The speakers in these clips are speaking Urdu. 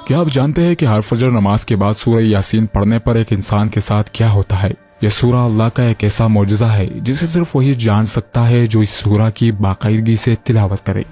کیا آپ جانتے ہیں کہ ہر فجر نماز کے بعد سورہ یاسین پڑھنے پر ایک انسان کے ساتھ کیا ہوتا ہے؟ یہ سورہ اللہ کا ایک ایسا معجزہ ہے جسے صرف وہی جان سکتا ہے جو اس سورہ کی باقاعدگی سے تلاوت کرے۔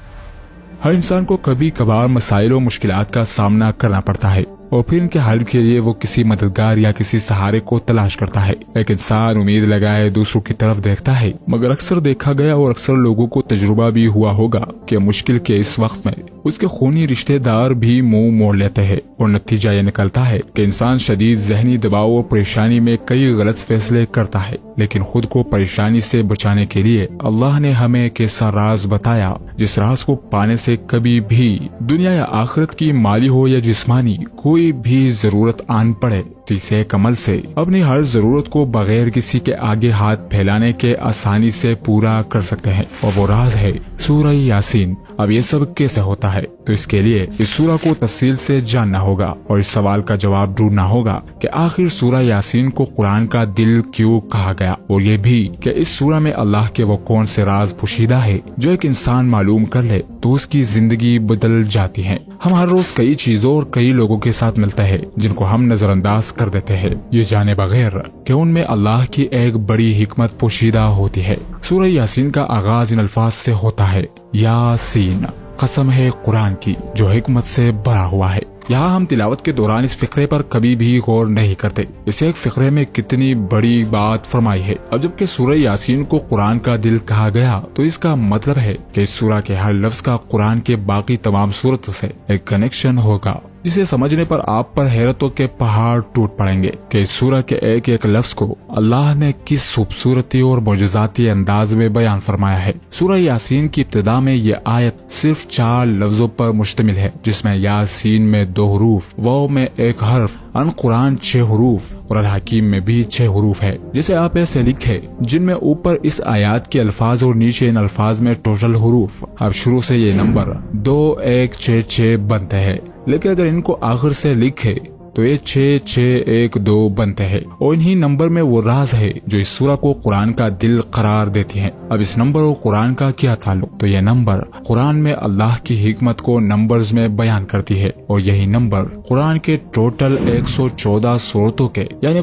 ہر انسان کو کبھی کبھار مسائل و مشکلات کا سامنا کرنا پڑتا ہے اور پھر ان کے حل کے لیے وہ کسی مددگار یا کسی سہارے کو تلاش کرتا ہے۔ ایک انسان امید لگائے دوسروں کی طرف دیکھتا ہے، مگر اکثر دیکھا گیا اور اکثر لوگوں کو تجربہ بھی ہوا ہوگا کہ مشکل کے اس وقت میں اس کے خونی رشتہ دار بھی منہ موڑ لیتے ہیں اور نتیجہ یہ نکلتا ہے کہ انسان شدید ذہنی دباؤ اور پریشانی میں کئی غلط فیصلے کرتا ہے۔ لیکن خود کو پریشانی سے بچانے کے لیے اللہ نے ہمیں ایک ایسا راز بتایا جس راز کو پانے سے کبھی بھی دنیا یا آخرت کی مالی ہو یا جسمانی کوئی بھی ضرورت آن پڑے تو اسے ایک عمل سے اپنی ہر ضرورت کو بغیر کسی کے آگے ہاتھ پھیلانے کے آسانی سے پورا کر سکتے ہیں، اور وہ راز ہے سورہ یاسین۔ اب یہ سب کیسے ہوتا ہے؟ تو اس کے لیے اس سورہ کو تفصیل سے جاننا ہوگا اور اس سوال کا جواب ڈھونڈنا ہوگا کہ آخر سورہ یاسین کو قرآن کا دل کیوں کہا گیا، اور یہ بھی کہ اس سورہ میں اللہ کے وہ کون سے راز پوشیدہ ہے جو ایک انسان معلوم کر لے تو اس کی زندگی بدل جاتی ہے۔ ہم ہر روز کئی چیزوں اور کئی لوگوں کے ساتھ ملتے ہیں جن کو ہم نظر انداز کر دیتے ہیں، یہ جانے بغیر کہ ان میں اللہ کی ایک بڑی حکمت پوشیدہ ہوتی ہے۔ سورہ یاسین کا آغاز ان الفاظ سے ہوتا ہے، یاسین، قسم ہے قرآن کی جو حکمت سے بھرا ہوا ہے۔ یہاں ہم تلاوت کے دوران اس فقرے پر کبھی بھی غور نہیں کرتے، اسے ایک فقرے میں کتنی بڑی بات فرمائی ہے۔ اب جبکہ سورہ یاسین کو قرآن کا دل کہا گیا تو اس کا مطلب ہے کہ اس سورہ کے ہر لفظ کا قرآن کے باقی تمام سورتوں سے ایک کنیکشن ہوگا، جسے سمجھنے پر آپ پر حیرتوں کے پہاڑ ٹوٹ پڑیں گے کہ اس سورہ کے ایک ایک لفظ کو اللہ نے کس خوبصورتی اور معجزاتی انداز میں بیان فرمایا ہے۔ سورہ یاسین کی ابتدا میں یہ آیت صرف 4 لفظوں پر مشتمل ہے، جس میں یاسین میں 2 حروف، واو میں 1 حرف، ان قرآن 6 حروف اور الحکیم میں بھی 6 حروف ہے، جسے آپ ایسے لکھے جن میں اوپر اس آیات کے الفاظ اور نیچے ان الفاظ میں ٹوٹل حروف۔ اب شروع سے یہ نمبر 2 1 6 6 بنتے ہیں، لیکن اگر ان کو آخر سے لکھے تو یہ 6 6 1 2 بنتے ہیں، اور انہی نمبر میں وہ راز ہے جو اس سورہ کو قرآن کا دل قرار دیتی ہیں۔ اب اس نمبر اور قرآن کا کیا تعلق؟ تو یہ نمبر قرآن میں اللہ کی حکمت کو نمبرز میں بیان کرتی ہے، اور یہی نمبر قرآن کے ٹوٹل 114 سورتوں کے یعنی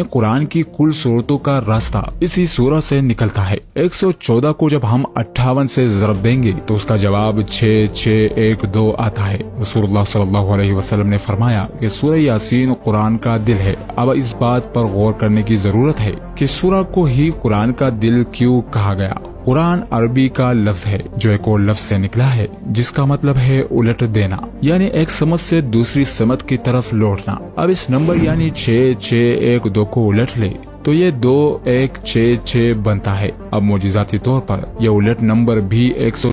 قرآن کی کل سورتوں کا راستہ اسی سورہ سے نکلتا ہے۔ 114 کو جب ہم 58 سے ضرب دیں گے تو اس کا جواب 6 6 1 2 آتا ہے۔ رسول اللہ صلی اللہ علیہ وسلم نے فرمایا کہ سورہ یاسین قرآن کا دل ہے۔ اب اس بات پر غور کرنے کی ضرورت ہے کہ سورہ کو ہی قرآن کا دل کیوں کہا گیا۔ قرآن عربی کا لفظ ہے جو ایک اور لفظ سے نکلا ہے جس کا مطلب ہے الٹ دینا، یعنی ایک سمت سے دوسری سمت کی طرف لوٹنا۔ اب اس نمبر یعنی 6 6 1 2 کو الٹ لے تو یہ 2 1 6 6 بنتا ہے۔ اب معجزاتی طور پر یہ الٹ نمبر بھی